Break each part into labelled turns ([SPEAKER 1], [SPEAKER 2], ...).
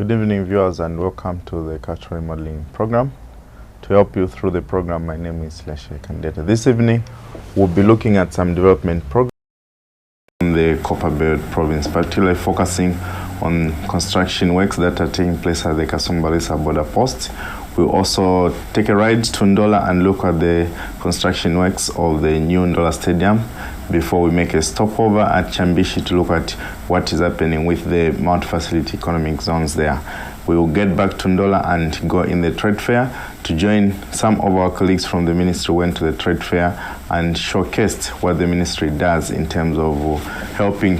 [SPEAKER 1] Good evening, viewers, and welcome to the Cultural Remodeling program. To help you through the program, my name is CKandeta. This evening, we'll be looking at some development programs in the Copperbelt province, particularly focusing on construction works that are taking place at the Kasumbalesa border post. We'll also take a ride to Ndola and look at the construction works of the new Ndola Stadium before we make a stopover at Chambishi to look at what is happening with the multi-facility economic zones there. We will get back to Ndola and go in the trade fair to join some of our colleagues from the ministry who went to the trade fair and showcased what the ministry does in terms of helping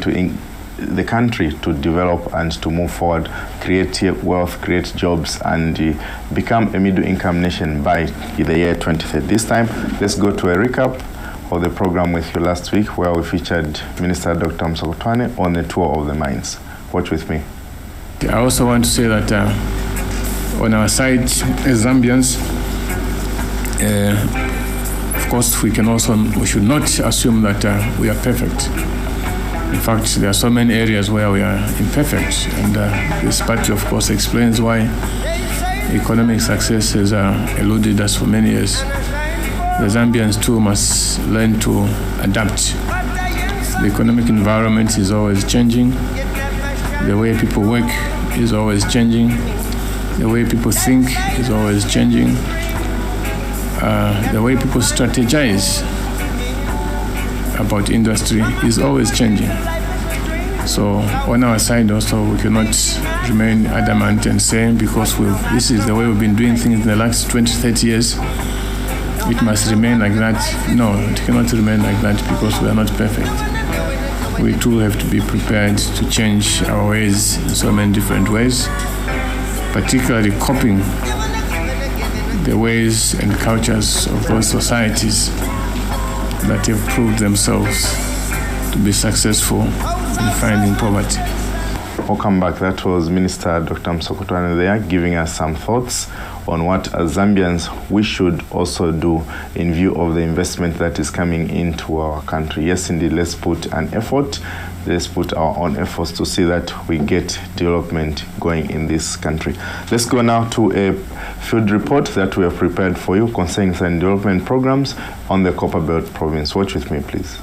[SPEAKER 1] the country to develop and to move forward, create wealth, create jobs, and become a middle-income nation by the year 2030. This time, let's go to a recap of the program with you last week, where we featured Minister Dr. Msokotwane on a tour of the mines. Watch with me.
[SPEAKER 2] I also want to say that on our side, as Zambians, of course, we should not assume that we are perfect. In fact, there are so many areas where we are imperfect, and this party, of course, explains why economic success has eluded us for many years. The Zambians too must learn to adapt. The economic environment is always changing. The way people work is always changing. The way people think is always changing. The way people strategize about industry is always changing. So on our side also, we cannot remain adamant and saying because this is the way we've been doing things in the last 20, 30 years, it must remain like that. No, it cannot remain like that because we are not perfect. We too have to be prepared to change our ways in so many different ways, particularly copying the ways and cultures of those societies that have proved themselves to be successful in fighting poverty.
[SPEAKER 1] Welcome back. That was Minister Dr. Msokotwane there giving us some thoughts on what as Zambians we should also do in view of the investment that is coming into our country. Yes, indeed, let's put an effort. Let's put our own efforts to see that we get development going in this country. Let's go now to a field report that we have prepared for you concerning some development programs on the Copperbelt province. Watch with me, please.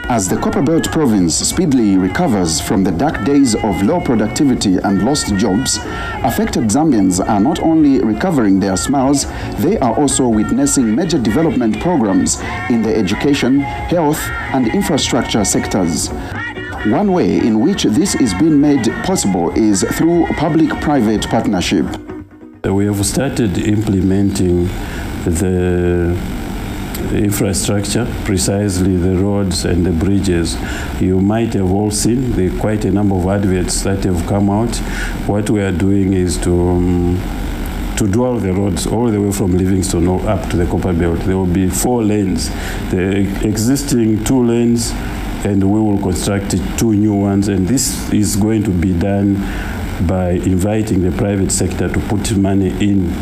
[SPEAKER 3] As the Copperbelt province speedily recovers from the dark days of low productivity and lost jobs, affected Zambians are not only recovering their smiles, they are also witnessing major development programs in the education, health, and infrastructure sectors. One way in which this is being made possible is through public-private partnership.
[SPEAKER 4] We have started implementing the infrastructure, precisely the roads and the bridges. You might have all seen there are quite a number of adverts that have come out. What we are doing is to do all the roads all the way from Livingston up to the Copperbelt. There will be 4 lanes, the existing 2 lanes, and we will construct 2 new ones, and this is going to be done by inviting the private sector to put money in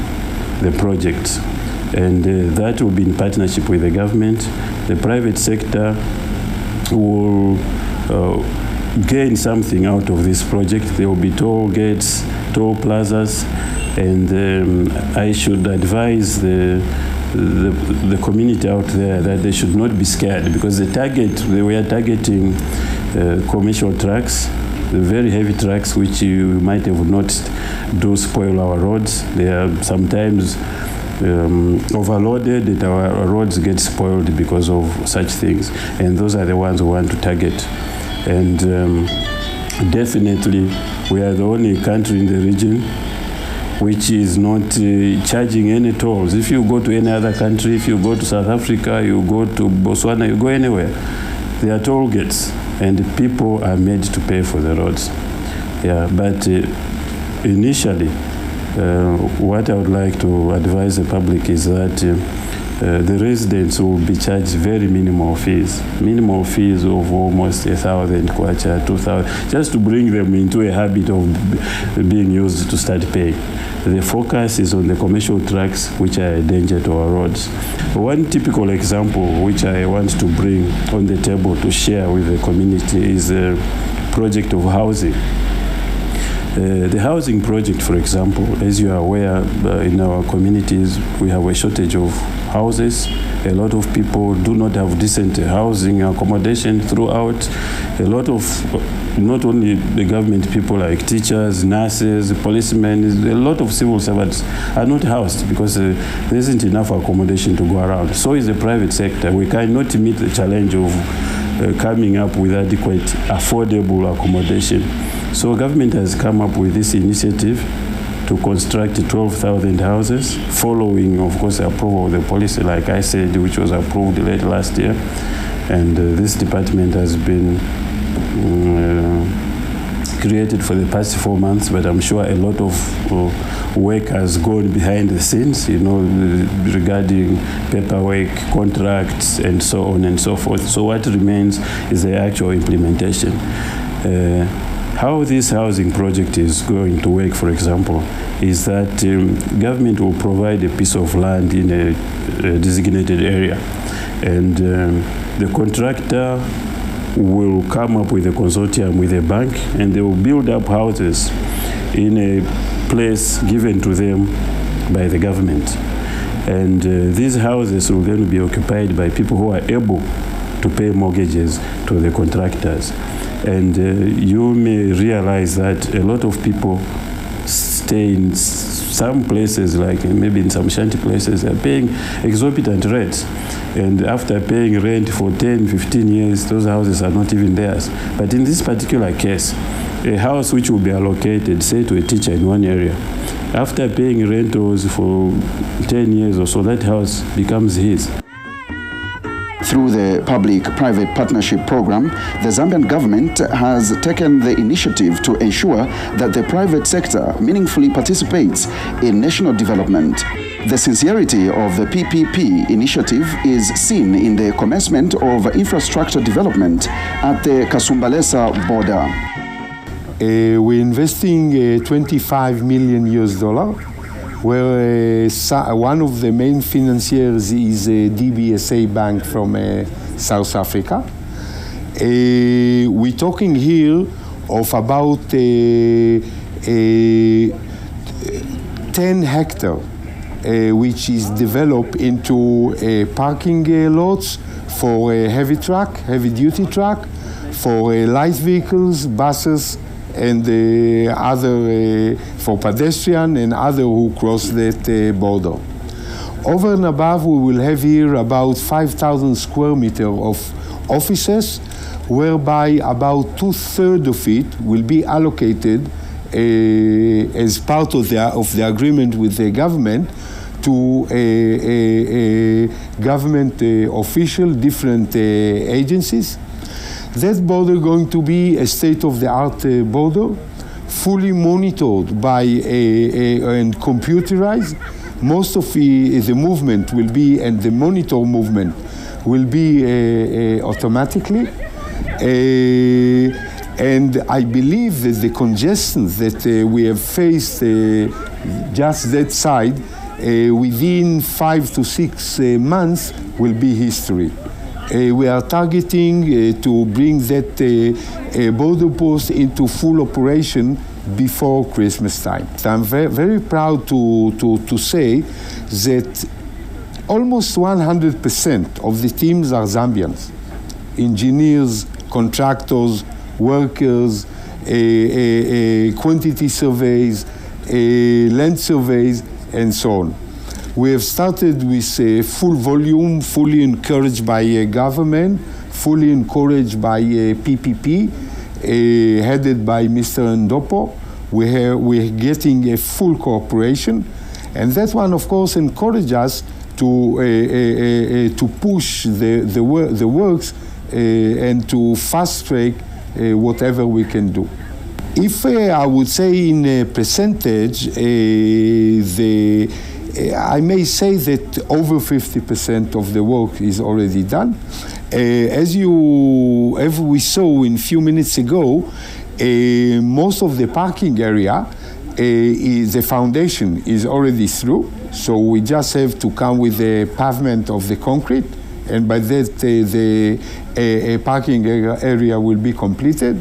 [SPEAKER 4] the project. And that will be in partnership with the government. The private sector will gain something out of this project. There will be toll gates, toll plazas, and I should advise the community out there that they should not be scared, because they were targeting commercial trucks, the very heavy trucks which you might have noticed do spoil our roads. They are sometimes overloaded, and our roads get spoiled because of such things, and those are the ones we want to target. And definitely we are the only country in the region which is not charging any tolls. If you go to any other country, if you go to South Africa, you go to Botswana, you go anywhere, there are toll gates and people are made to pay for the roads. Yeah, but initially what I would like to advise the public is that the residents will be charged very minimal fees of almost 1,000 kwacha, 2,000, just to bring them into a habit of being used to start paying. The focus is on the commercial trucks, which are a danger to our roads. One typical example which I want to bring on the table to share with the community is a project of housing. The housing project, for example, as you are aware, in our communities, we have a shortage of houses. A lot of people do not have decent housing accommodation throughout. A lot of, not only the government people like teachers, nurses, policemen, a lot of civil servants are not housed because there isn't enough accommodation to go around. So is the private sector. We cannot meet the challenge of coming up with adequate, affordable accommodation. So government has come up with this initiative to construct 12,000 houses, following, of course, the approval of the policy, like I said, which was approved late last year. And this department has been created for the past 4 months, but I'm sure a lot of work has gone behind the scenes, regarding paperwork, contracts, and so on and so forth. So what remains is the actual implementation. How this housing project is going to work, for example, is that government will provide a piece of land in a designated area, and the contractor will come up with a consortium with a bank, and they will build up houses in a place given to them by the government. And these houses will then be occupied by people who are able to pay mortgages to the contractors. And you may realize that a lot of people stay in some places, like maybe in some shanty places, they're paying exorbitant rents. And after paying rent for 10, 15 years, those houses are not even theirs. But in this particular case, a house which will be allocated, say, to a teacher in one area, after paying rentals for 10 years or so, that house becomes his.
[SPEAKER 3] Through the public-private partnership program, the Zambian government has taken the initiative to ensure that the private sector meaningfully participates in national development. The sincerity of the PPP initiative is seen in the commencement of infrastructure development at the Kasumbalesa border.
[SPEAKER 5] We're investing $25 million, where one of the main financiers is DBSA Bank from South Africa. We're talking here of about 10 hectares, which is developed into parking lots for heavy duty truck, for light vehicles, buses, and other for pedestrian and other who cross that border. Over and above, we will have here about 5,000 square meters of offices, whereby about 2/3 of it will be allocated as part of the agreement with the government to government official, different agencies. That border going to be a state-of-the-art border, fully monitored by and computerized. Most of the movement will be, and the monitor movement will be automatically. And I believe that the congestions that we have faced just that side within 5 to 6 months will be history. We are targeting to bring that border post into full operation before Christmas time. So I'm very proud to say that almost 100% of the teams are Zambians. Engineers, contractors, workers, quantity surveys, land surveys, and so on. We have started with full volume, fully encouraged by government, fully encouraged by PPP, headed by Mr. Ndola. We're getting a full cooperation, and that one, of course, encourages us to push the works and to fast track whatever we can do. If I would say in a percentage, I may say that over 50% of the work is already done. As we saw in a few minutes ago, most of the parking area, the foundation is already through. So we just have to come with the pavement of the concrete, and by that the parking area will be completed.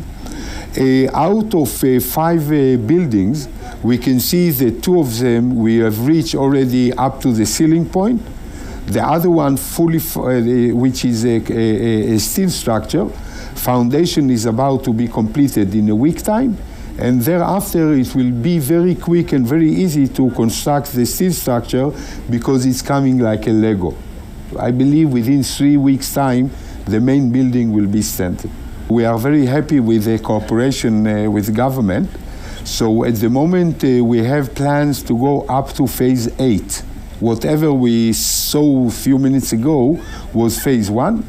[SPEAKER 5] Out of 5 buildings, we can see that 2 of them we have reached already up to the ceiling point. The other one, fully, which is a steel structure, foundation is about to be completed in a week time, and thereafter it will be very quick and very easy to construct the steel structure because it's coming like a Lego. I believe within 3 weeks' time, the main building will be standing. We are very happy with the cooperation with government. So at the moment, we have plans to go up to phase 8. Whatever we saw a few minutes ago was phase 1.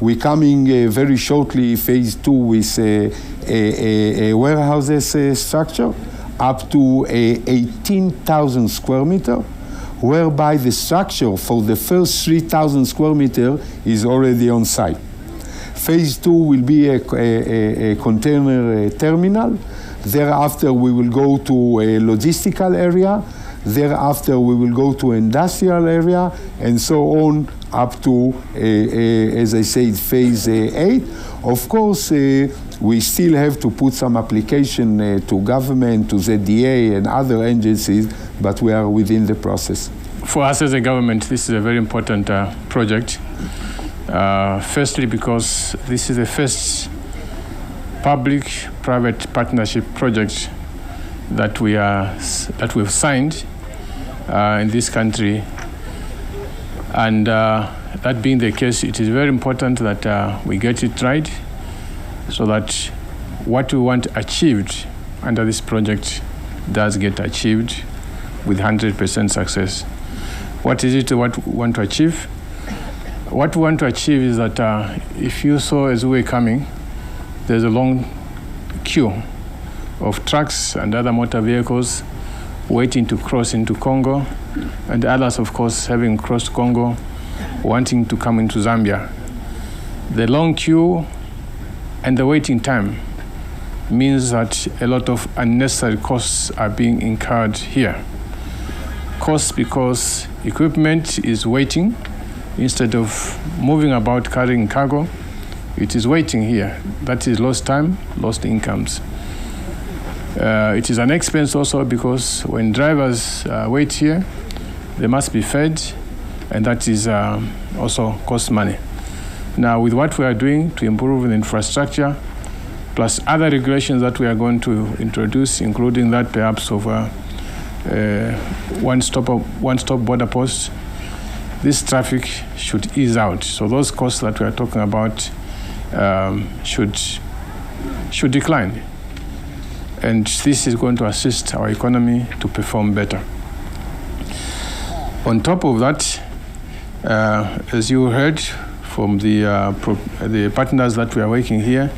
[SPEAKER 5] We're coming very shortly phase 2 with a warehouses structure up to 18,000 square meter, whereby the structure for the first 3,000 square meter is already on site. Phase 2 will be a container terminal. Thereafter, we will go to a logistical area. Thereafter, we will go to industrial area, and so on up to, as I said, phase 8. Of course, we still have to put some application to government, to ZDA and other agencies, but we are within the process.
[SPEAKER 2] For us as a government, this is a very important project. Firstly, because this is the first public-private partnership project that we've signed in this country, and that being the case, it is very important that we get it right, so that what we want achieved under this project does get achieved with 100% success. What is it what we want to achieve? What we want to achieve is that if you saw as we were coming, there's a long queue of trucks and other motor vehicles waiting to cross into Congo, and others, of course, having crossed Congo, wanting to come into Zambia. The long queue and the waiting time means that a lot of unnecessary costs are being incurred here. Costs because equipment is waiting. Instead of moving about carrying cargo, it is waiting here. That is lost time, lost incomes. It is an expense also because when drivers wait here, they must be fed, and that is also cost money. Now, with what we are doing to improve the infrastructure, plus other regulations that we are going to introduce, including that perhaps of one-stop border posts, this traffic should ease out. So those costs that we are talking about should decline. And this is going to assist our economy to perform better. On top of that, as you heard from the partners that we are working here,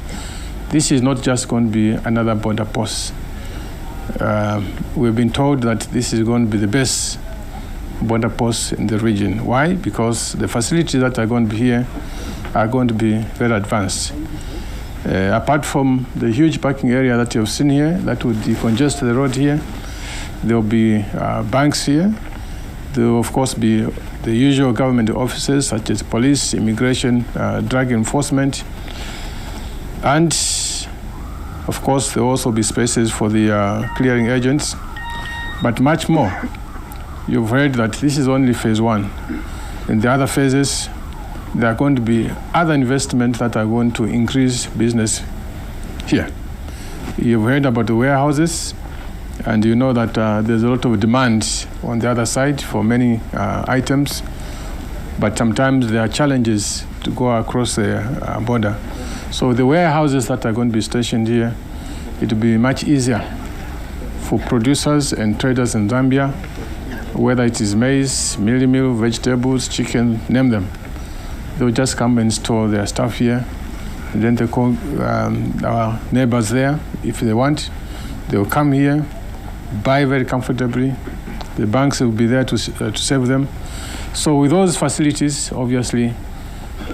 [SPEAKER 2] this is not just going to be another border post. We've been told that this is going to be the best border post in the region. Why? Because the facilities that are going to be here are going to be very advanced. Apart from the huge parking area that you've seen here, that would decongest the road here, there will be banks here. There will, of course, be the usual government offices such as police, immigration, drug enforcement, and of course there will also be spaces for the clearing agents, but much more. You've heard that this is only phase 1. In the other phases, there are going to be other investments that are going to increase business here. You've heard about the warehouses, and you know that there's a lot of demand on the other side for many items, but sometimes there are challenges to go across the border. So the warehouses that are going to be stationed here, it will be much easier for producers and traders in Zambia, whether it is maize, meal, vegetables, chicken, name them. They'll just come and store their stuff here, and then they call our neighbors there if they want. They'll come here, buy very comfortably. The banks will be there to serve them. So with those facilities, obviously,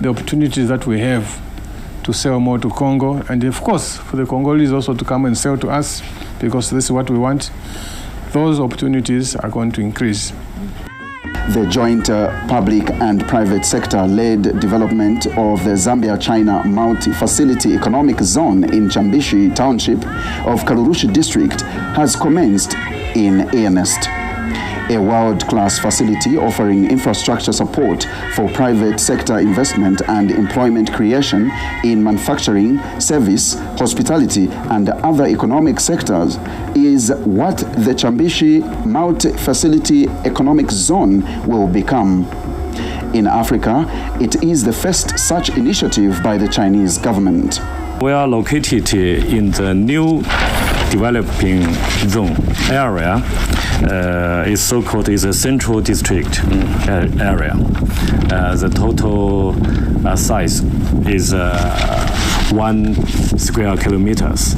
[SPEAKER 2] the opportunities that we have to sell more to Congo, and of course, for the Congolese also to come and sell to us, because this is what we want, those opportunities are going to increase.
[SPEAKER 3] The joint public and private sector-led development of the Zambia-China Multi-Facility Economic Zone in Chambishi Township of Kalurushi District has commenced in earnest. A world-class facility offering infrastructure support for private sector investment and employment creation in manufacturing, service, hospitality, and other economic sectors is what the Chambishi Multi-Facility Economic Zone will become. In Africa, it is the first such initiative by the Chinese government.
[SPEAKER 6] We are located in the new developing zone area. It's so-called is a central district area. The total size is 1 square kilometers.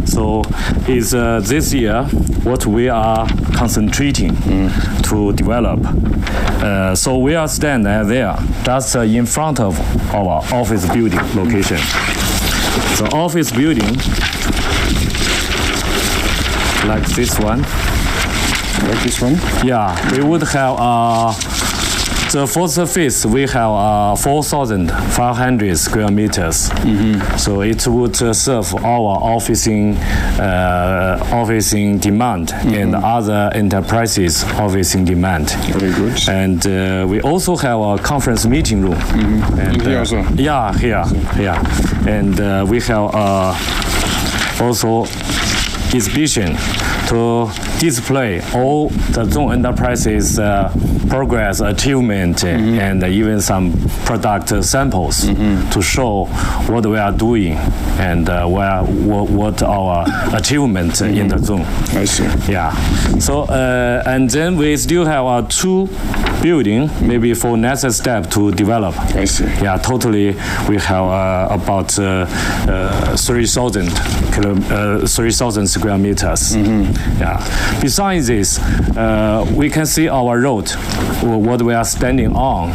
[SPEAKER 6] So is this year what we are concentrating to develop. So we are standing there just in front of our office building location. The office building, like this one.
[SPEAKER 2] Like this one?
[SPEAKER 6] Yeah, we would have the first phase. We have 4,500 square meters. So it would serve our officing demand and other enterprises officing demand.
[SPEAKER 2] Very good.
[SPEAKER 6] And we also have a conference meeting room. And,
[SPEAKER 2] here also?
[SPEAKER 6] Yeah, here. And we have also exhibition to display all the zone enterprises progress, achievement, and even some product samples to show what we are doing and what our achievement in the zone.
[SPEAKER 2] I see.
[SPEAKER 6] Yeah. So and then we still have 2 building, maybe for next step to develop.
[SPEAKER 2] I see.
[SPEAKER 6] Yeah, totally we have about 3,000 square meters. Yeah. Besides this, we can see our road, what we are standing on.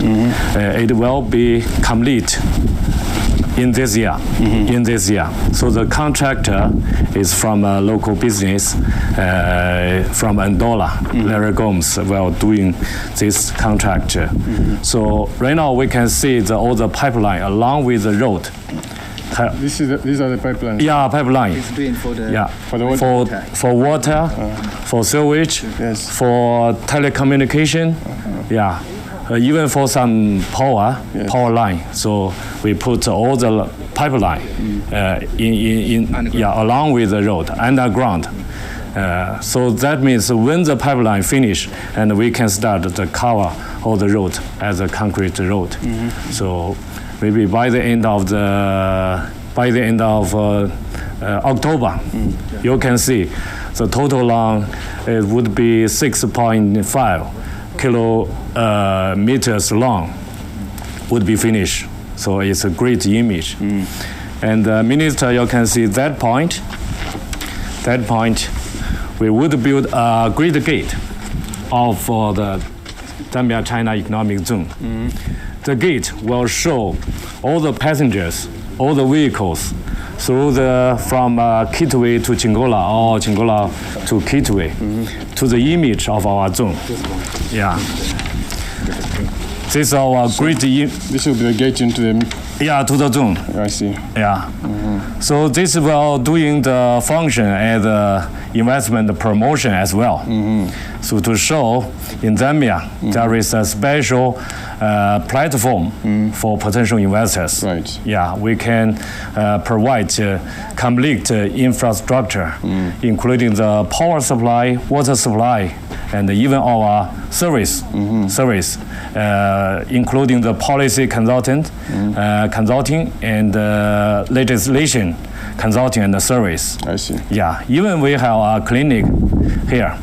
[SPEAKER 6] It will be complete in this year. So the contractor is from a local business from Ndola. Larry Gomes while doing this contract. So right now we can see all the pipeline along with the road.
[SPEAKER 2] These are the pipelines.
[SPEAKER 6] Yeah, pipeline.
[SPEAKER 7] It's been for the
[SPEAKER 6] For water, for sewage,
[SPEAKER 2] yes.
[SPEAKER 6] for telecommunication, even for some power line. So we put all the pipeline along with the road underground. So that means when the pipeline finish, and we can start to cover all the road as a concrete road. So maybe by the end of October, you can see the total long it would be 6.5 kilometers long would be finished. So it's a great image. And Minister, you can see that point. We would build a great gate of the Zambia-China Economic Zone. The gate will show all the passengers, all the vehicles through from Kitwe to Chingola or Chingola to Kitwe to the image of our zone. Yeah. This is our great.
[SPEAKER 2] This will be the gate into the.
[SPEAKER 6] Yeah, to the zone.
[SPEAKER 2] I see.
[SPEAKER 6] Yeah. So this will doing the function as investment promotion as well. So to show in Zambia there is a special platform for potential investors.
[SPEAKER 2] Right.
[SPEAKER 6] Yeah, we can provide complete infrastructure, including the power supply, water supply, and even our service, including the policy consulting and legislation consulting and the service.
[SPEAKER 2] I see.
[SPEAKER 6] Yeah, even we have a clinic here,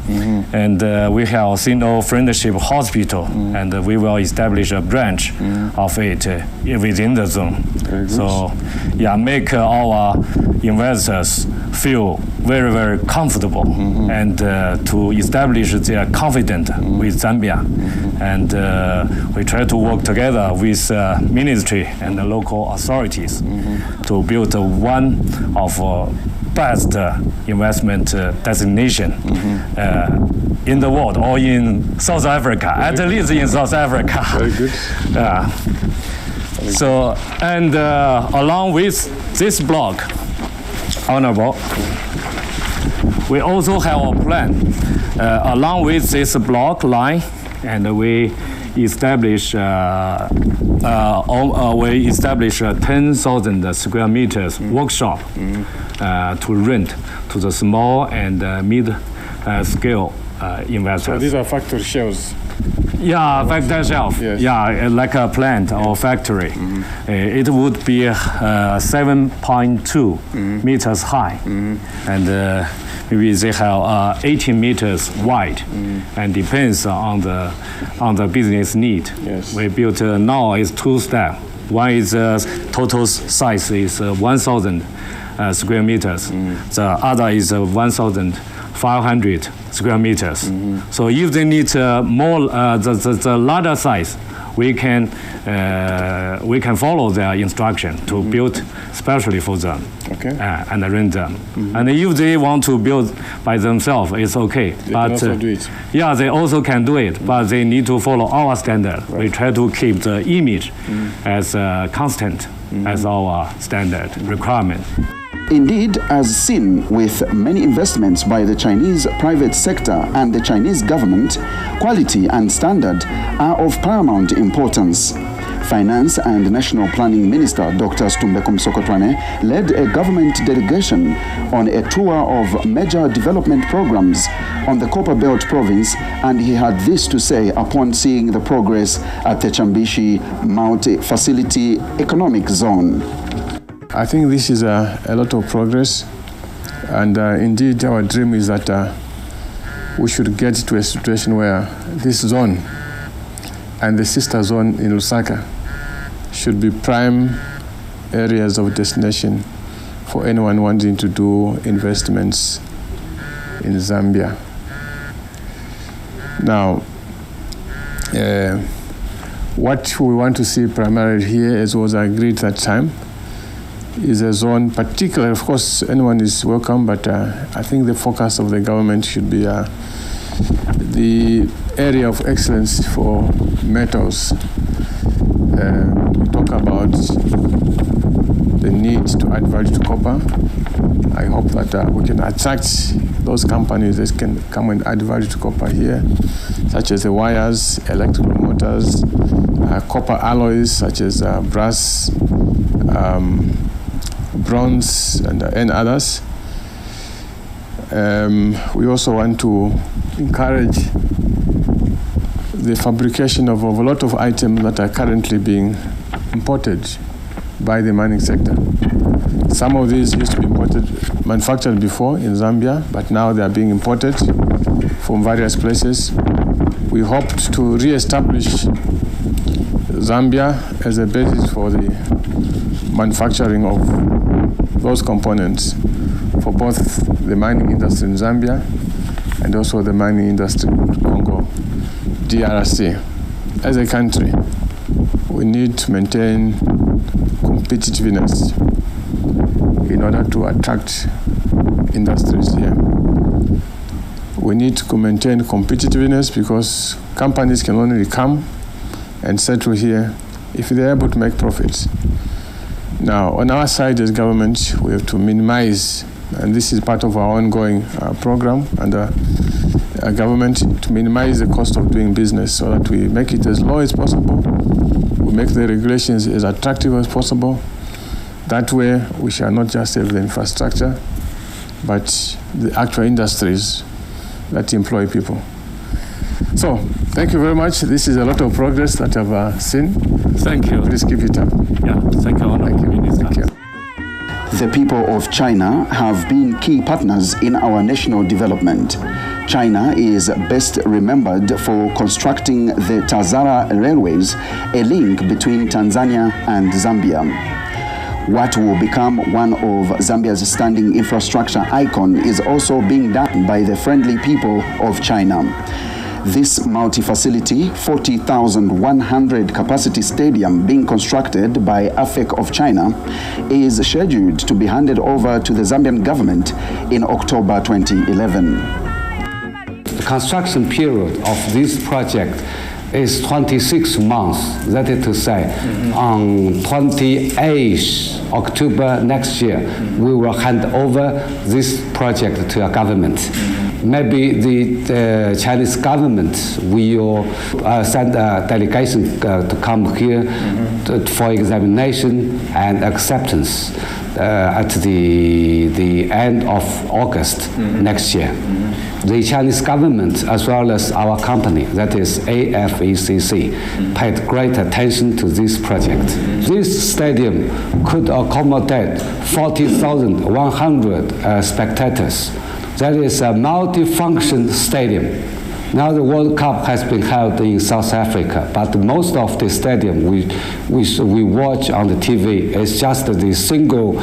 [SPEAKER 6] and we have Sino Friendship Hospital, and we will establish a branch of it within the zone. So, yeah, make our investors feel very, very comfortable and to establish their confidence with Zambia. And we try to work together with ministry and the local authorities to build one of best investment destination in the world, or in South Africa, at least in South Africa.
[SPEAKER 2] Very good.
[SPEAKER 6] So, and along with this block, Honorable, we also have a plan along with this block line, and we establish 10,000 square meters workshop to rent to the small and mid scale investors.
[SPEAKER 2] So these are factory shells.
[SPEAKER 6] Yeah, factory shelf.
[SPEAKER 2] Yes.
[SPEAKER 6] Yeah, like a plant or factory. It would be 7.2 meters high, and maybe they have 18 meters wide, and depends on the business need.
[SPEAKER 2] Yes.
[SPEAKER 6] We built now is 2 steps. One is total size is 1,000 square meters. The other is 1,500 square meters. So if they need more, the larger size, we can follow their instruction to build specially for them, and rent them. And if they want to build by themselves, it's okay.
[SPEAKER 2] They can also do it.
[SPEAKER 6] Yeah, they also can do it, but they need to follow our standard. Right. We try to keep the image as constant as our standard requirement.
[SPEAKER 3] Indeed, as seen with many investments by the Chinese private sector and the Chinese government, quality and standard are of paramount importance. Finance and National Planning Minister Dr. Stumbeko Msokotwane led a government delegation on a tour of major development programs on the Copper Belt province, and he had this to say upon seeing the progress at the Chambishi multi-facility economic zone.
[SPEAKER 2] I think this is a lot of progress, and indeed our dream is that we should get to a situation where this zone and the sister zone in Lusaka should be prime areas of destination for anyone wanting to do investments in Zambia. Now, what we want to see primarily here, as was agreed at that time, is a zone particular. Of course, anyone is welcome, but I think the focus of the government should be the area of excellence for metals. We talk about the need to add value to copper. I hope that we can attract those companies that can come and add value to copper here, such as the wires, electrical motors, copper alloys such as brass, bronze, and others. We also want to encourage the fabrication of a lot of items that are currently being imported by the mining sector. Some of these used to be manufactured before in Zambia, but now they are being imported from various places. We hoped to re-establish Zambia as a basis for the manufacturing of those components for both the mining industry in Zambia and also the mining industry in Congo, DRC. As a country, we need to maintain competitiveness in order to attract industries here. We need to maintain competitiveness because companies can only come and settle here if they're able to make profits. Now, on our side as government, we have to minimize, and this is part of our ongoing program under government, to minimize the cost of doing business so that we make it as low as possible. We make the regulations as attractive as possible. That way, we shall not just have the infrastructure, but the actual industries that employ people. So, thank you very much. This is a lot of progress that I've seen.
[SPEAKER 6] Thank you.
[SPEAKER 2] Please keep it up.
[SPEAKER 6] Yeah, thank you.
[SPEAKER 2] Thank you. Thank you.
[SPEAKER 3] The people of China have been key partners in our national development. China is best remembered for constructing the Tazara railways, a link between Tanzania and Zambia. What will become one of Zambia's standing infrastructure icon is also being done by the friendly people of China. This multi-facility, 40,100 capacity stadium being constructed by AFEC of China is scheduled to be handed over to the Zambian government in October 2011.
[SPEAKER 7] The construction period of this project is 26 months. That is to say, on 28th October next year, we will hand over this project to a government. Maybe the Chinese government will send a delegation to come here for examination and acceptance at the end of August next year. The Chinese government, as well as our company, that is MFEZ, paid great attention to this project. This stadium could accommodate 40,100 spectators. That is a multi-function stadium. Now the World Cup has been held in South Africa, but most of the stadium we watch on the TV is just the single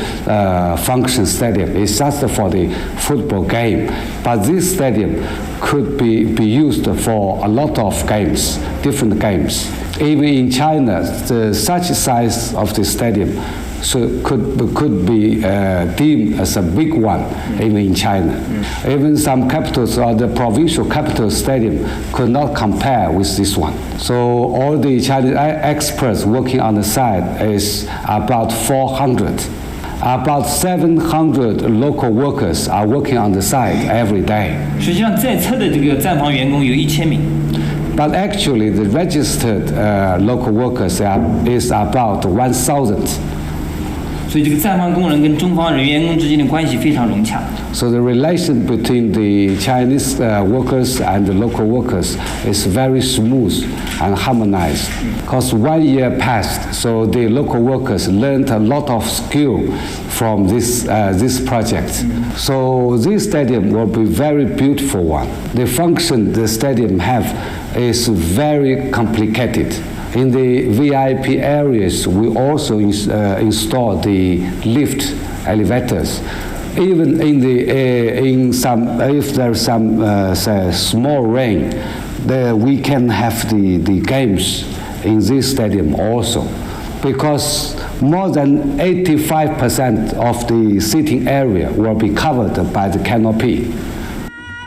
[SPEAKER 7] function stadium. It's just for the football game. But this stadium could be used for a lot of games, different games. Even in China, such size of the stadium could be deemed as a big one, even in China. Even some capitals or the provincial capital stadium could not compare with this one. So all the Chinese experts working on the site is about 400. About 700 local workers are working on the site every day.
[SPEAKER 8] 实际上，在册的这个站房员工有1000名。
[SPEAKER 7] But actually, the registered local workers is about 1,000.
[SPEAKER 8] 所以这个站房工人跟中方人员工之间的关系非常融洽。
[SPEAKER 7] So the relation between the Chinese workers and the local workers is very smooth and harmonized. Because 1 year passed, so the local workers learned a lot of skill from this project. So this stadium will be very beautiful one. The function the stadium have is very complicated. In the VIP areas, we also install the lift elevators. Even if there's some say, small rain, we can have the games in this stadium also, because more than 85% of the seating area will be covered by the canopy.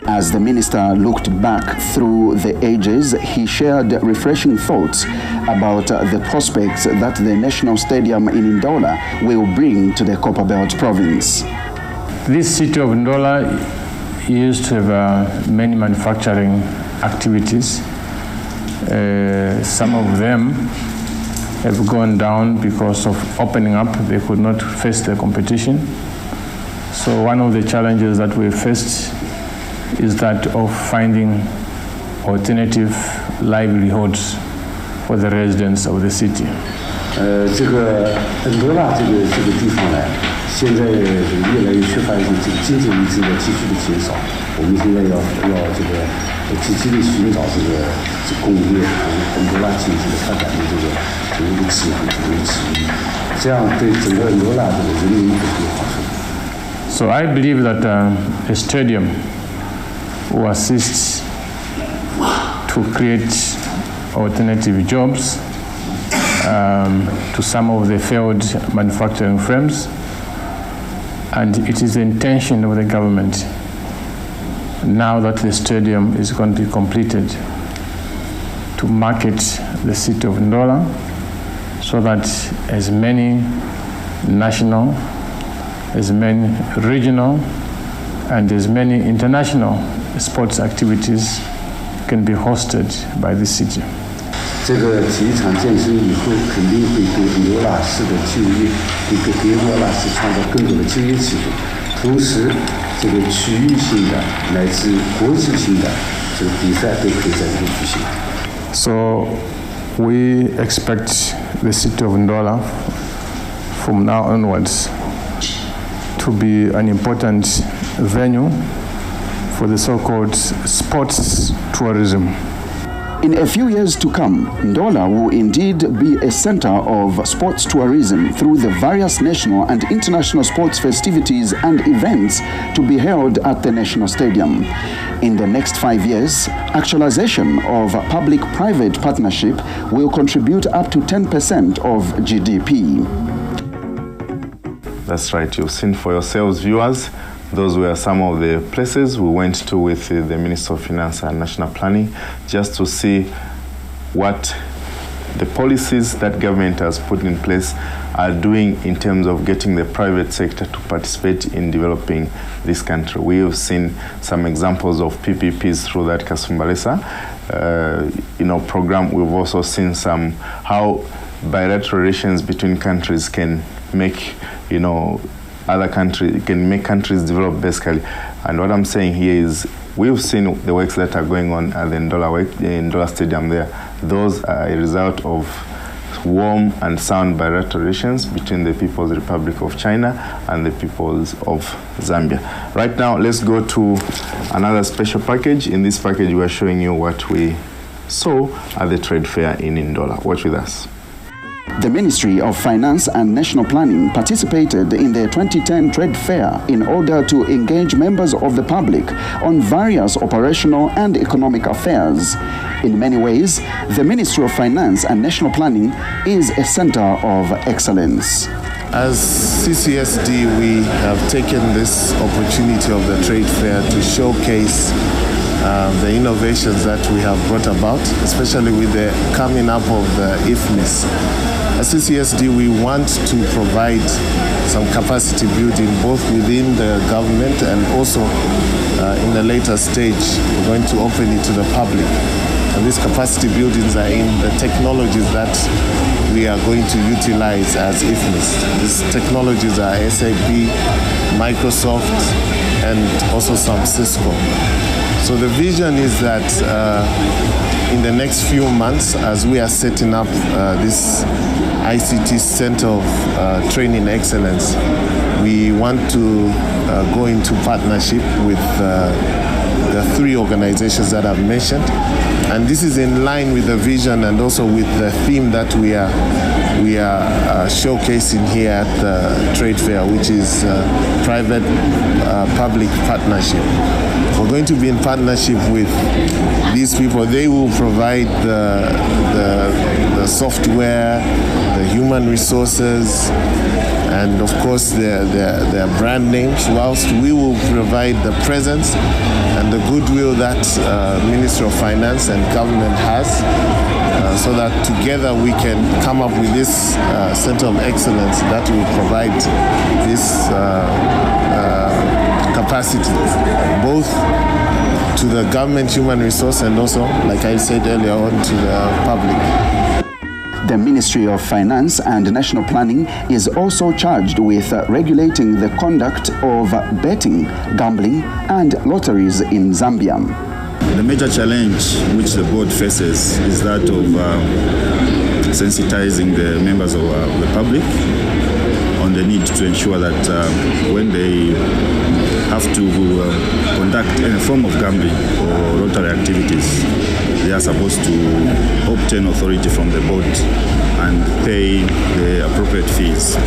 [SPEAKER 3] As the minister looked back through the ages, he shared refreshing thoughts about the prospects that the National Stadium in Ndola will bring to the Copperbelt province.
[SPEAKER 2] This city of Ndola used to have many manufacturing activities. Some of them have gone down because of opening up. They could not face the competition. So one of the challenges that we faced is that of finding alternative livelihoods for the residents of the city.
[SPEAKER 9] 这个罗拉这个地方呢，现在越来越缺乏一种这个经济物资的急剧的减少。我们现在要这个积极的寻找这个工业罗拉经济的发展的这个机会，这样对整个罗拉这个人民会有好处。
[SPEAKER 2] So I believe that a stadium will assist to create alternative jobs to some of the failed manufacturing firms, and it is the intention of the government, now that the stadium is going to be completed, to market the city of Ndola so that as many national, as many regional, and as many international sports activities can be hosted by the city.
[SPEAKER 9] 这个体育场建成以后，肯定会对罗拉市的就业，给罗拉市创造更多的就业机会，同时，这个区域性的乃至国际性的这个比赛都可以在这里举行。
[SPEAKER 2] So we expect the city of Ndola from now onwards to be an important venue for the so-called sports tourism.
[SPEAKER 3] In a few years to come, Ndola will indeed be a center of sports tourism through the various national and international sports festivities and events to be held at the National Stadium. In the next 5 years, actualization of public-private partnership will contribute up to 10% of GDP.
[SPEAKER 1] That's right, you've seen for yourselves, viewers. Those were some of the places we went to with the Minister of Finance and National Planning, just to see what the policies that government has put in place are doing in terms of getting the private sector to participate in developing this country. We have seen some examples of PPPs through that Kasumbalesa program. We've also seen some how bilateral relations between countries can make other countries, can make countries develop basically. And what I'm saying here is we've seen the works that are going on at the Ndola Stadium there. Those are a result of warm and sound bilateral relations between the People's Republic of China and the peoples of Zambia. Right now, let's go to another special package. In this package, we are showing you what we saw at the trade fair in Ndola. Watch with us.
[SPEAKER 3] The Ministry of Finance and National Planning participated in the 2010 Trade Fair in order to engage members of the public on various operational and economic affairs. In many ways, the Ministry of Finance and National Planning is a center of excellence.
[SPEAKER 10] As CCSD, we have taken this opportunity of the trade fair to showcase the innovations that we have brought about, especially with the coming up of the IFMIS. As CCSD, we want to provide some capacity building both within the government and also in the later stage, we're going to open it to the public. And these capacity buildings are in the technologies that we are going to utilize as IFMIS. These technologies are SAP, Microsoft, and also some Cisco. So the vision is that in the next few months, as we are setting up this ICT Center of Training Excellence, we want to go into partnership with the three organizations that I've mentioned. And this is in line with the vision and also with the theme that we are showcasing here at the trade fair, which is private-public partnership. We're going to be in partnership with these people. They will provide the software, the human resources, and of course their brand names, whilst we will provide the presence and the goodwill that Ministry of Finance and government has, so that together we can come up with this center of excellence that will provide this capacity, both to the government human resource and also, like I said earlier on, to the public.
[SPEAKER 3] The Ministry of Finance and National Planning is also charged with regulating the conduct of betting, gambling, and lotteries in Zambia.
[SPEAKER 11] The major challenge which the board faces is that of sensitizing the members of the public on the need to ensure that when they have to conduct any form of gambling or lottery activities, they are supposed to obtain authority from the board and pay the appropriate fees.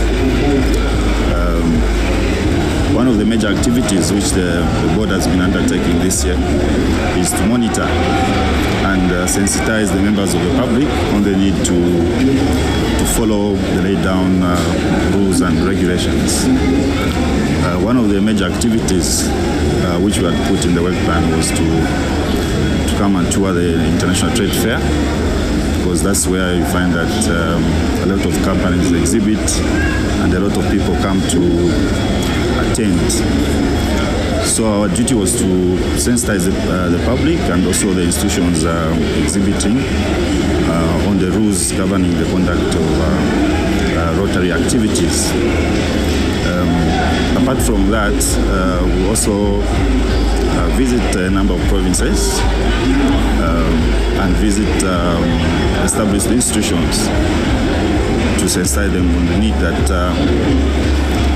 [SPEAKER 11] One of the major activities which the board has been undertaking this year is to monitor and sensitize the members of the public on the need to follow the laid down rules and regulations. One of the major activities which we had put in the work plan was to come and tour the International Trade Fair, because that's where you find that a lot of companies exhibit and a lot of people come to attend. So our duty was to sensitize the public and also the institutions exhibiting on the rules governing the conduct of Rotary activities. Apart from that, we also visit a number of provinces and visit established institutions to sensitize them on the need that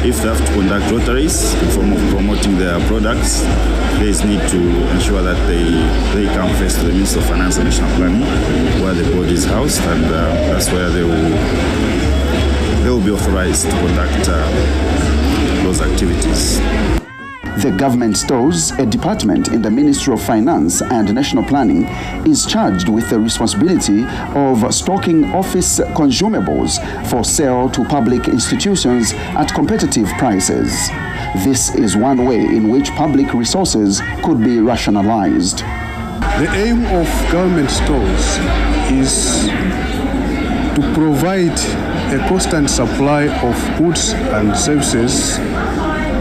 [SPEAKER 11] if they have to conduct rotaries in form of promoting their products, there is need to ensure that they come first to the Ministry of Finance and National Planning, where the board is housed, and that's where they will be authorized to conduct those activities.
[SPEAKER 3] The government stores, a department in the Ministry of Finance and National Planning, is charged with the responsibility of stocking office consumables for sale to public institutions at competitive prices. This is one way in which public resources could be rationalized.
[SPEAKER 12] The aim of government stores is to provide a constant supply of goods and services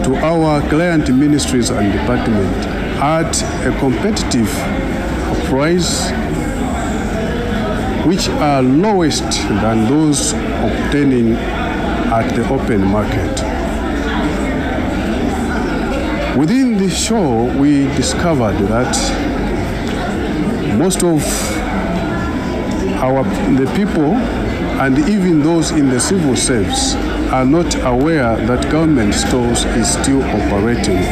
[SPEAKER 12] to our client ministries and departments at a competitive price which are lowest than those obtaining at the open market. Within the show, we discovered that most of the people and even those in the civil service are not aware that government stores is still operating.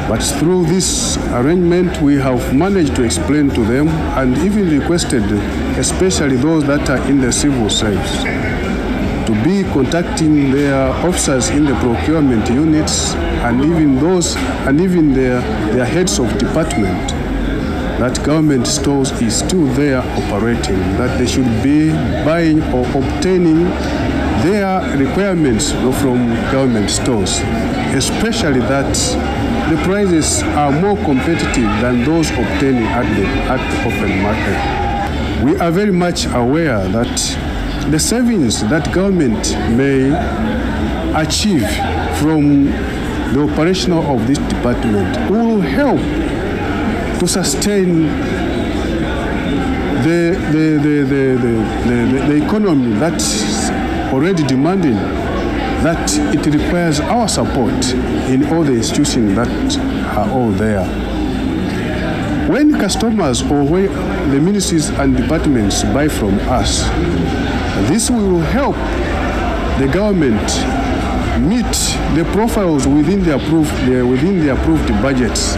[SPEAKER 12] But through this arrangement, we have managed to explain to them and even requested, especially those that are in the civil service, to be contacting their officers in the procurement units and even their heads of department, that government stores is still there operating, that they should be buying or obtaining their requirements from government stores, especially that the prices are more competitive than those obtaining at the open market. We are very much aware that the savings that government may achieve from the operation of this department will help to sustain the economy that's already demanding that it requires our support in all the institutions that are all there. When customers or when the ministries and departments buy from us, this will help the government meet the profiles within the approved budgets.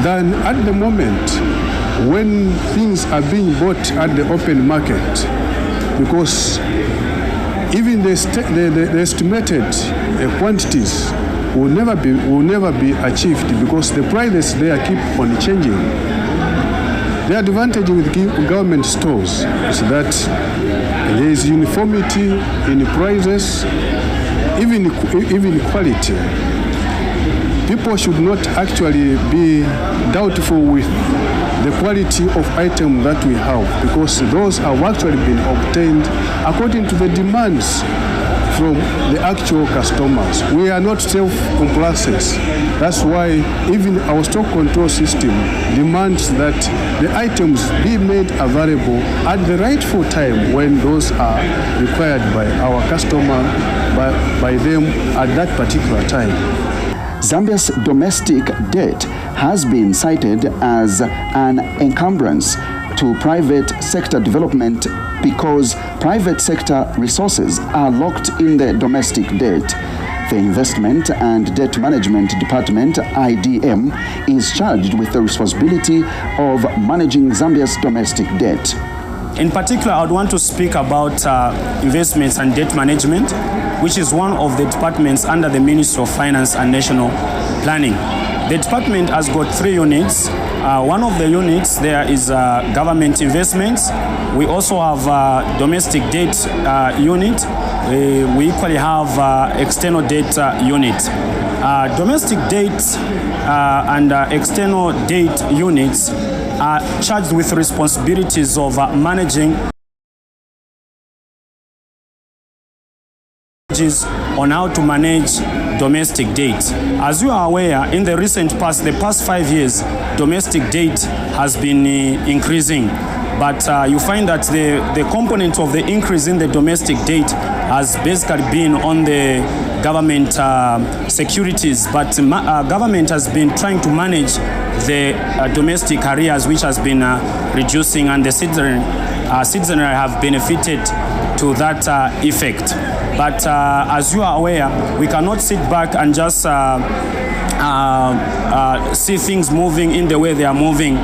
[SPEAKER 12] Than at the moment when things are being bought at the open market, because even the estimated quantities will never be achieved because the prices there keep on changing. The advantage with government stores is that there is uniformity in prices, even quality. People should not actually be doubtful with the quality of item that we have, because those have actually been obtained according to the demands from the actual customers. We are not self-complacent. That's why even our stock control system demands that the items be made available at the rightful time when those are required by our customer, by them at that particular time.
[SPEAKER 3] Zambia's domestic debt has been cited as an encumbrance to private sector development because private sector resources are locked in the domestic debt. The Investment and Debt Management Department, IDM, is charged with the responsibility of managing Zambia's domestic debt.
[SPEAKER 13] In particular, I would want to speak about investments and debt management, which is one of the departments under the Ministry of Finance and National Planning. The department has got 3 units. One of the units there is government investments. We also have domestic debt unit. We equally have external debt unit. Domestic debt and external debt units are charged with responsibilities of managing on how to manage domestic debt. As you are aware, in the recent past, the past 5 years, domestic debt has been increasing. But you find that the component of the increase in the domestic debt has basically been on the government securities. But government has been trying to manage the domestic arrears, which has been reducing, and the citizenry have benefited to that effect. But as you are aware, we cannot sit back and just see things moving in the way they are moving.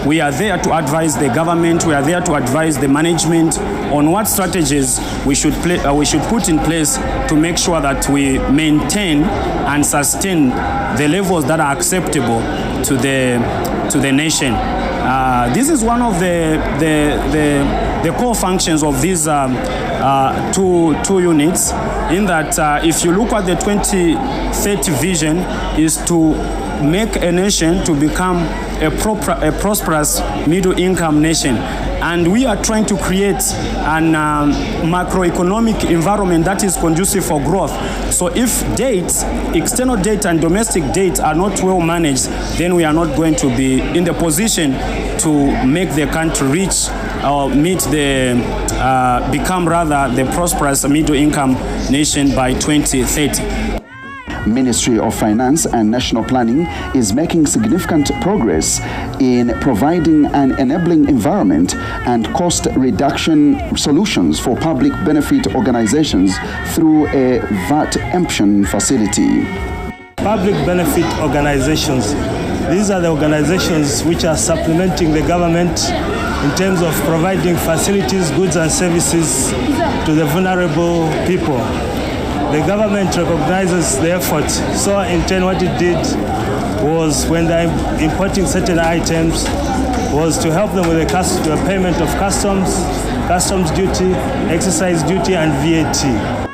[SPEAKER 13] We are there to advise the government, we are there to advise the management on what strategies we should put in place to make sure that we maintain and sustain the levels that are acceptable to the nation. This is one of the core functions of these two units, in that if you look at the 2030 vision, is to make a nation to become a prosperous middle-income nation. And we are trying to create an macroeconomic environment that is conducive for growth. So if external debt and domestic debt are not well managed, then we are not going to be in the position to make the country reach or become rather the prosperous middle-income nation by 2030.
[SPEAKER 3] Ministry of Finance and National Planning is making significant progress in providing an enabling environment and cost reduction solutions for public benefit organizations through a VAT emption facility.
[SPEAKER 14] Public benefit organizations. These are the organizations which are supplementing the government in terms of providing facilities, goods and services to the vulnerable people. The government recognizes the effort. So in turn what it did was, when they're importing certain items, was to help them with the payment of customs duty, excise duty and VAT.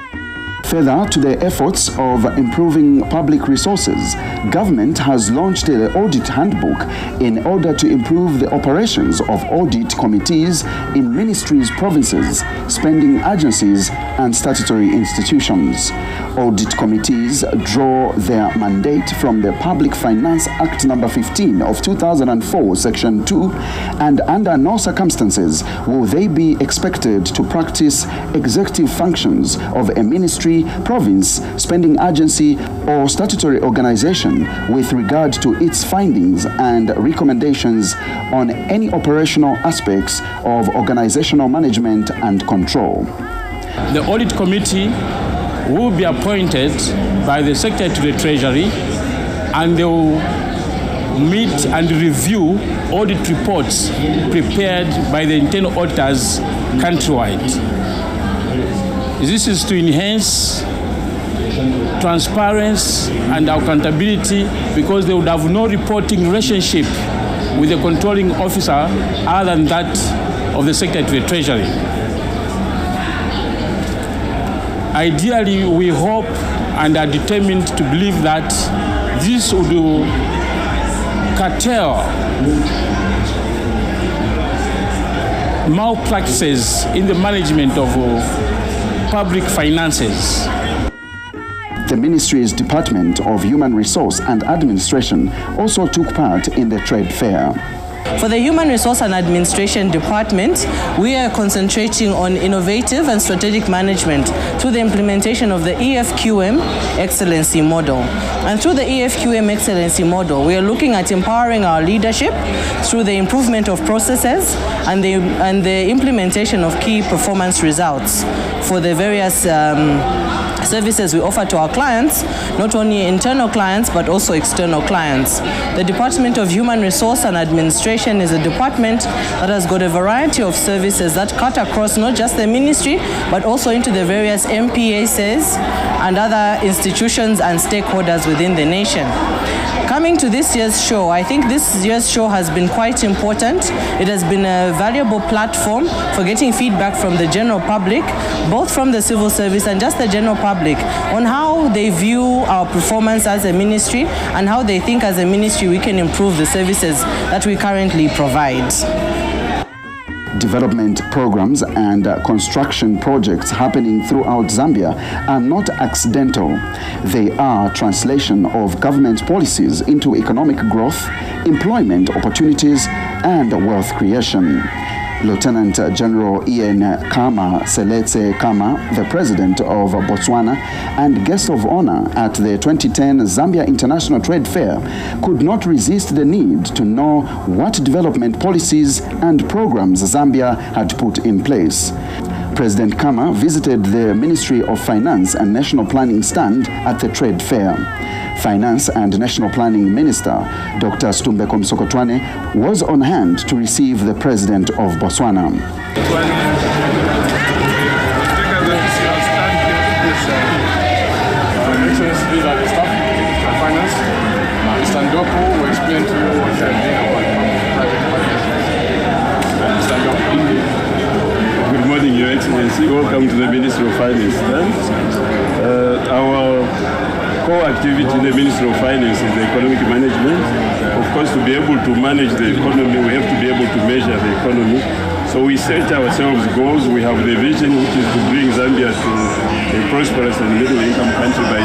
[SPEAKER 3] Further to the efforts of improving public resources, government has launched the audit handbook in order to improve the operations of audit committees in ministries, provinces, spending agencies, and statutory institutions. Audit committees draw their mandate from the Public Finance Act No. 15 of 2004, Section 2, and under no circumstances will they be expected to practice executive functions of a ministry, province, spending agency, or statutory organization with regard to its findings and recommendations on any operational aspects of organizational management and control.
[SPEAKER 15] The audit committee will be appointed by the Secretary to the Treasury, and they will meet and review audit reports prepared by the internal auditors countrywide. This is to enhance transparency and accountability, because they would have no reporting relationship with the controlling officer other than that of the Secretary to the Treasury. Ideally, we hope and are determined to believe that this would curtail malpractices in the management of public finances.
[SPEAKER 3] The ministry's Department of Human Resource and Administration also took part in the trade fair.
[SPEAKER 16] For the Human Resource and Administration Department, we are concentrating on innovative and strategic management through the implementation of the EFQM Excellency Model. And through the EFQM Excellency Model, we are looking at empowering our leadership through the improvement of processes and the implementation of key performance results for the various services we offer to our clients, not only internal clients but also external clients. The Department of Human Resource and Administration is a department that has got a variety of services that cut across not just the ministry but also into the various MPEZs and other institutions and stakeholders within the nation. Coming to this year's show, I think this year's show has been quite important. It has been a valuable platform for getting feedback from the general public, both from the civil service and just the general public, on how they view our performance as a ministry and how they think as a ministry we can improve the services that we currently provide.
[SPEAKER 3] Development programs and construction projects happening throughout Zambia are not accidental. They are translation of government policies into economic growth, employment opportunities, and wealth creation. Lieutenant General Ian Kama Seletse Kama, the President of Botswana and guest of honor at the 2010 Zambia International Trade Fair, could not resist the need to know what development policies and programs Zambia had put in place. President Kama visited the Ministry of Finance and National Planning stand at the trade fair. Finance and National Planning Minister Dr. Stumbeko Msokotwane was on hand to receive the President of Botswana.
[SPEAKER 2] These are the staff of finance. Mr. Ndoko will explain to you what they are doing about private finance. Mr. Ndoko.
[SPEAKER 17] Good morning, Your Excellency. Welcome to the Ministry of Finance. Our core activity in the Ministry of Finance is the economic management. Of course, to be able to manage the economy, we have to be able to measure the economy. So we set ourselves goals. We have the vision, which is to bring Zambia to a prosperous and middle-income country by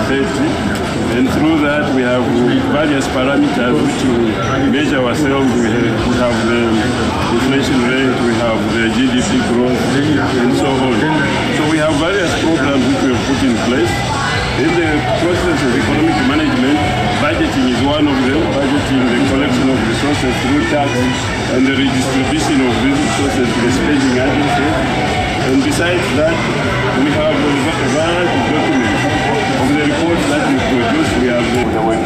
[SPEAKER 17] 2030. And through that, we have various parameters which we measure ourselves. We have the inflation rate, we have the GDP growth, and so on. So we have various programs which we have put in place. In the process of economic management, budgeting is one of them. Budgeting, the collection of resources through tax, and the redistribution of these resources to the spending agencies. And besides that, we have a variety of documents. Of the reports that we produce, we have the work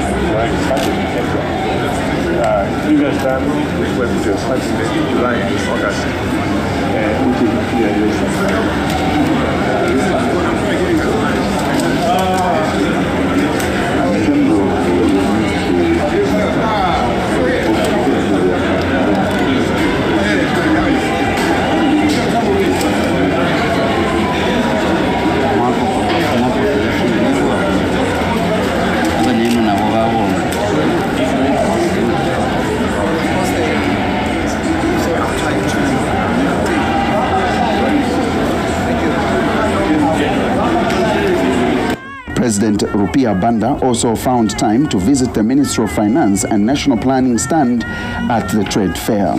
[SPEAKER 17] previous time, we went to starting in July and August, which is
[SPEAKER 3] President Rupia Banda also found time to visit the Ministry of Finance and National Planning stand at the trade fair.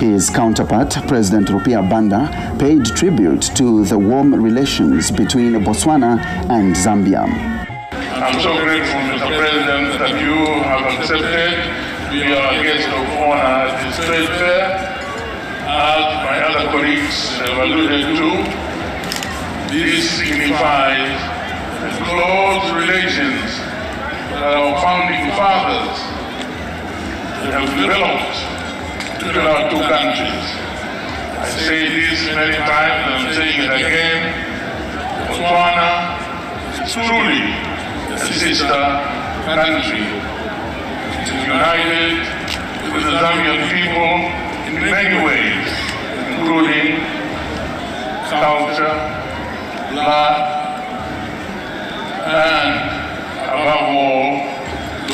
[SPEAKER 3] His counterpart, President Rupia Banda, paid tribute to the warm relations between Botswana and Zambia.
[SPEAKER 18] I'm so grateful, Mr. President, that you have accepted to be our guest of honor at this trade fair. As my other colleagues have alluded to, this signifies the close relations that our founding fathers have developed between our two countries. I say this many times, and I'm saying it again. Botswana is truly a sister country. It is united with the Zambian people in many ways, including culture, blood, and above all,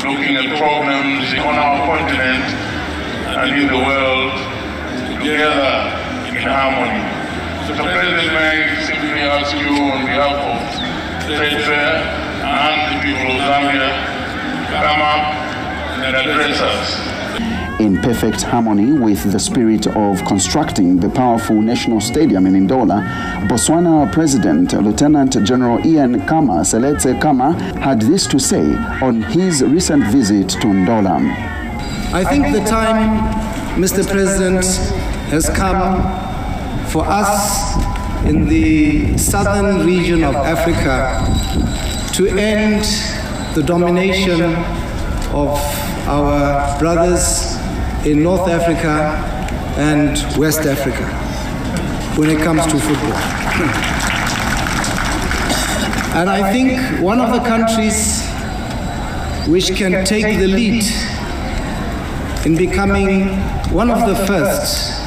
[SPEAKER 18] looking at problems on our continent and in the world together in harmony. Mr. President, may I simply ask you on behalf of the Trade Fair and the people of Zambia to come up and address us.
[SPEAKER 3] In perfect harmony with the spirit of constructing the powerful national stadium in Ndola, Botswana President Lieutenant General Ian Khama Seletse Khama had this to say on his recent visit to Ndola.
[SPEAKER 19] I think the time, Mr. President, has come for us in the southern region of Africa to end the domination of our brothers in North Africa and West Africa when it comes to football. And I think one of the countries which can take the lead in becoming one of the first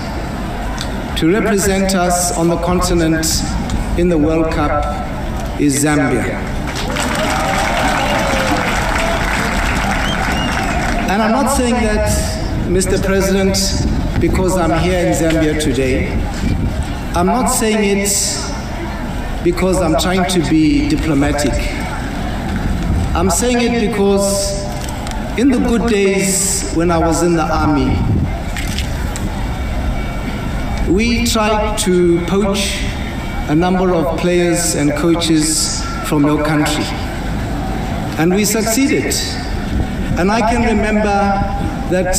[SPEAKER 19] to represent us on the continent in the World Cup is Zambia. And I'm not saying that, Mr. President, because I'm here in Zambia today. I'm not saying it because I'm trying to be diplomatic. I'm saying it because in the good days when I was in the army, we tried to poach a number of players and coaches from your country. And we succeeded. And I can remember that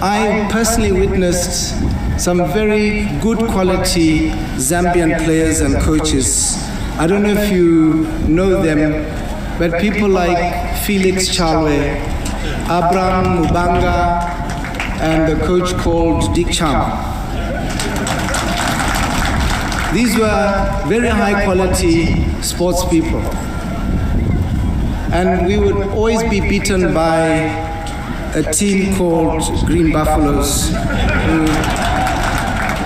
[SPEAKER 19] I personally witnessed some very good quality Zambian players and coaches. I don't know if you know them, but people like Felix Chalwe, Abraham Mubanga, and the coach called Dick Cham. These were very high quality sports people. And we would always be beaten by a team called Green Buffaloes, who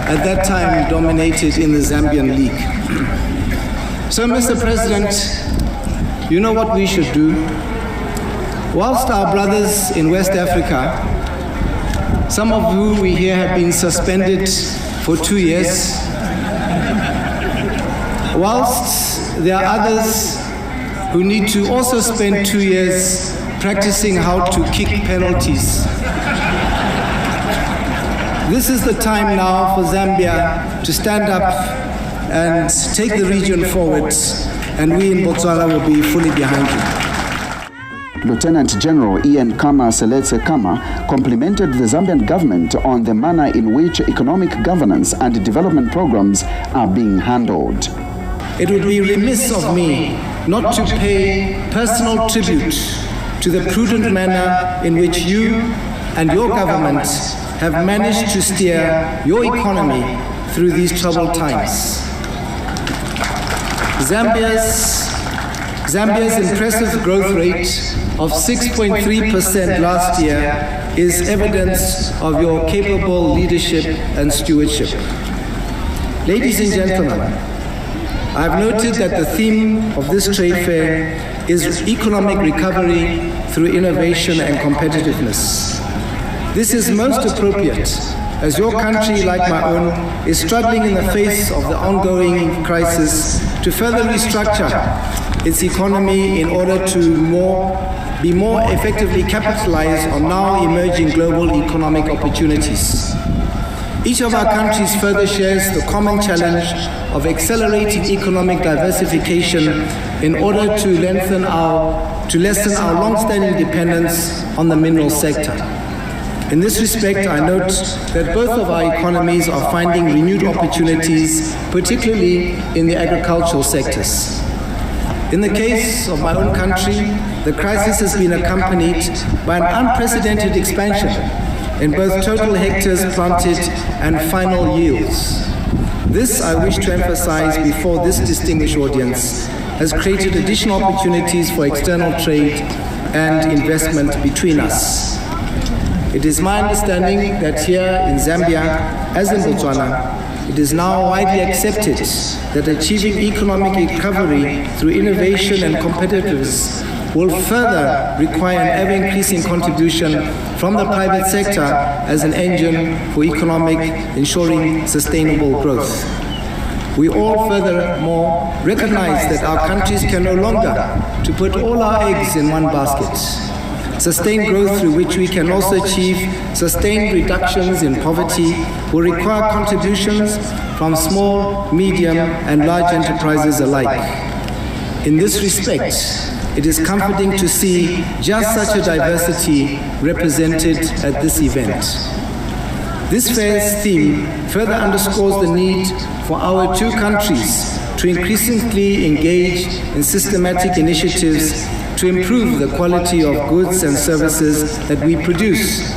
[SPEAKER 19] at that time dominated in the Zambian league. So, Mr. President, you know what we should do? Whilst our brothers in West Africa, some of whom we hear have been suspended for 2 years, whilst there are others who need to also spend 2 years practicing how to kick penalties. This is the time now for Zambia to stand up and take the region forward, and we in Botswana will be fully behind you.
[SPEAKER 3] Lieutenant General Ian Khama Seletse Khama complimented the Zambian government on the manner in which economic governance and development programs are being handled.
[SPEAKER 19] It would be remiss of me not to pay personal tribute to the prudent manner in which you and your government have managed to steer your economy through these troubled times. Zambia's impressive growth rate of 6.3% last year is evidence of your capable leadership and stewardship. Ladies and gentlemen, I've noted that the theme of this trade fair is economic recovery through innovation and competitiveness. This is most appropriate as your country, like my own, is struggling in the face of the ongoing crisis to further restructure its economy in order to be more effectively capitalize on now emerging global economic opportunities. Each of our countries further shares the common challenge of accelerating economic diversification in order to lessen our long-standing dependence on the mineral sector. In this respect, I note that both of our economies are finding renewed opportunities, particularly in the agricultural sectors. In the case of my own country, the crisis has been accompanied by an unprecedented expansion in both total hectares planted and final yields. This, I wish to emphasize before this distinguished audience, has created additional opportunities for external trade and investment between us. It is my understanding that here in Zambia, as in Botswana, it is now widely accepted that achieving economic recovery through innovation and competitiveness will further require an ever-increasing contribution from the private sector as an engine for economic ensuring sustainable growth. We all furthermore recognize that our countries can no longer to put all our eggs in one basket. Sustained growth through which we can also achieve sustained reductions in poverty will require contributions from small, medium, and large enterprises alike. In this respect, it is comforting to see just such a diversity represented at this event. This fair's theme further underscores the need for our two countries to increasingly engage in systematic initiatives to improve the quality of goods and services that we produce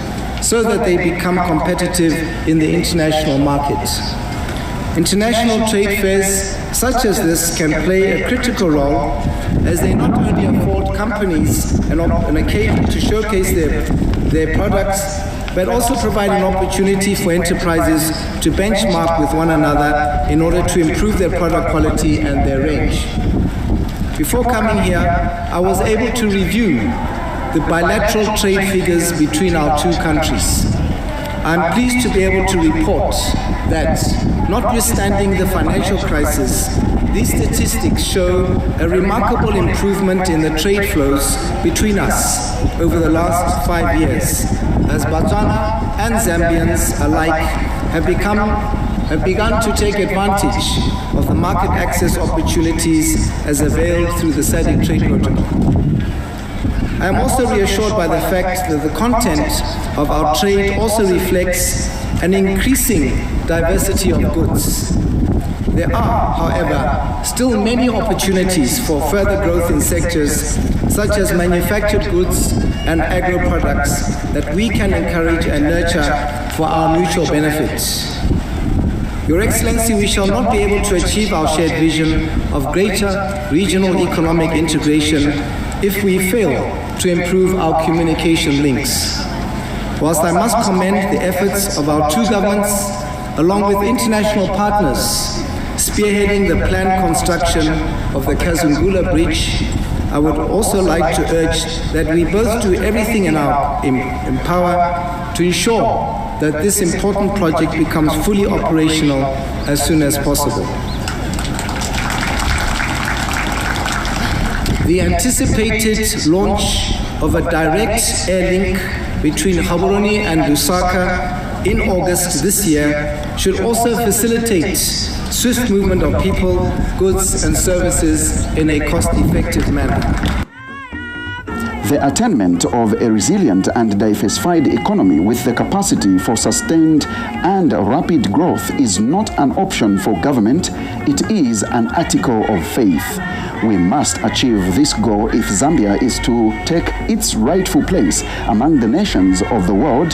[SPEAKER 19] so that they become competitive in the international market. International trade fairs such as this can play a critical role as they not only afford companies an occasion to showcase their products, but also provide an opportunity for enterprises to benchmark with one another in order to improve their product quality and their range. Before coming here, I was able to review the bilateral trade figures between our two countries. I'm pleased to be able to report that, notwithstanding the financial crisis, these statistics show a remarkable improvement in the trade flows between us over the last 5 years, as Botswana and Zambians alike have begun to take advantage of the market access opportunities as availed through the SADC trade protocol. I am also reassured by the fact that the content of our trade also reflects an increasing diversity of goods. There are, however, still many opportunities for further growth in sectors such as manufactured goods and agro products that we can encourage and nurture for our mutual benefits. Your Excellency, we shall not be able to achieve our shared vision of greater regional economic integration if we fail to improve our communication links. Whilst I must commend the efforts of our two governments, along with international partners, spearheading the planned construction of the Kasumbalesa Bridge, I would also like to urge that we both do everything in our power to ensure that this important project becomes fully operational as soon as possible. The anticipated launch of a direct air link between Gaborone and Lusaka in August this year should also facilitate swift movement of people, goods and services in a cost-effective manner.
[SPEAKER 3] The attainment of a resilient and diversified economy with the capacity for sustained and rapid growth is not an option for government, it is an article of faith. We must achieve this goal if Zambia is to take its rightful place among the nations of the world,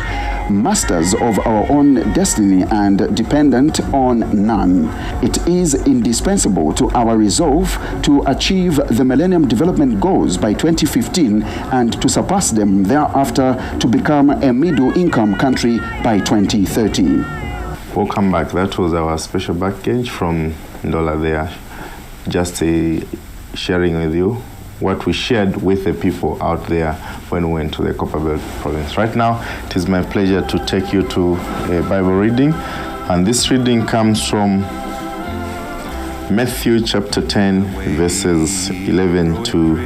[SPEAKER 3] masters of our own destiny and dependent on none. It is indispensable to our resolve to achieve the Millennium Development Goals by 2015 and to surpass them thereafter to become a middle-income country by 2030.
[SPEAKER 1] Welcome back. That was our special package from Ndola there. Just sharing with you what we shared with the people out there when we went to the Copperbelt province. Right now, it is my pleasure to take you to a Bible reading, and this reading comes from Matthew chapter 10, verses 11 to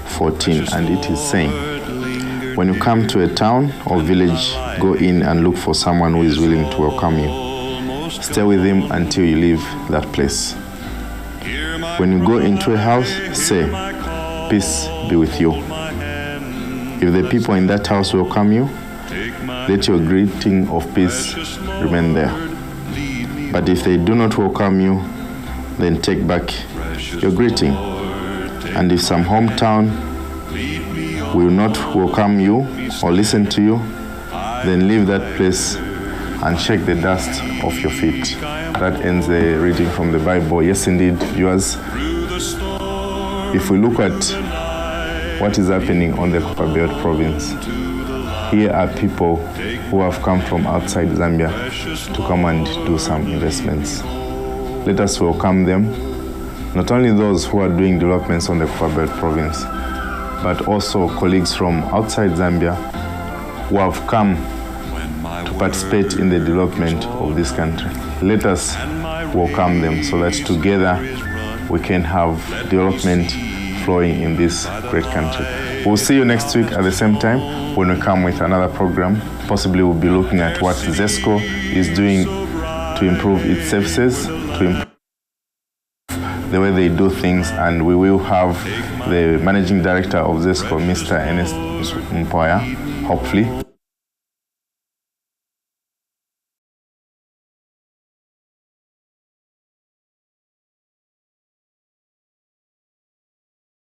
[SPEAKER 1] 14, and it is saying, When you come to a town or village, go in and look for someone who is willing to welcome you. Stay with him until you leave that place. When you go into a house, say, "Peace be with you." If the people in that house welcome you, let your greeting of peace remain there. But if they do not welcome you, then take back your greeting. And if some hometown will not welcome you or listen to you, then leave that place and shake the dust off your feet. That ends the reading from the Bible. Yes, indeed, viewers. If we look at what is happening on the Copperbelt province, here are people who have come from outside Zambia to come and do some investments. Let us welcome them, not only those who are doing developments on the Copperbelt province, but also colleagues from outside Zambia who have come to participate in the development of this country. Let us welcome them so that together we can have development flowing in this great country. We'll see you next week at the same time when we come with another program. Possibly we'll be looking at what ZESCO is doing to improve its services, to improve the way they do things, and we will have the managing director of ZESCO, Mr. Ernest Mpoya, hopefully.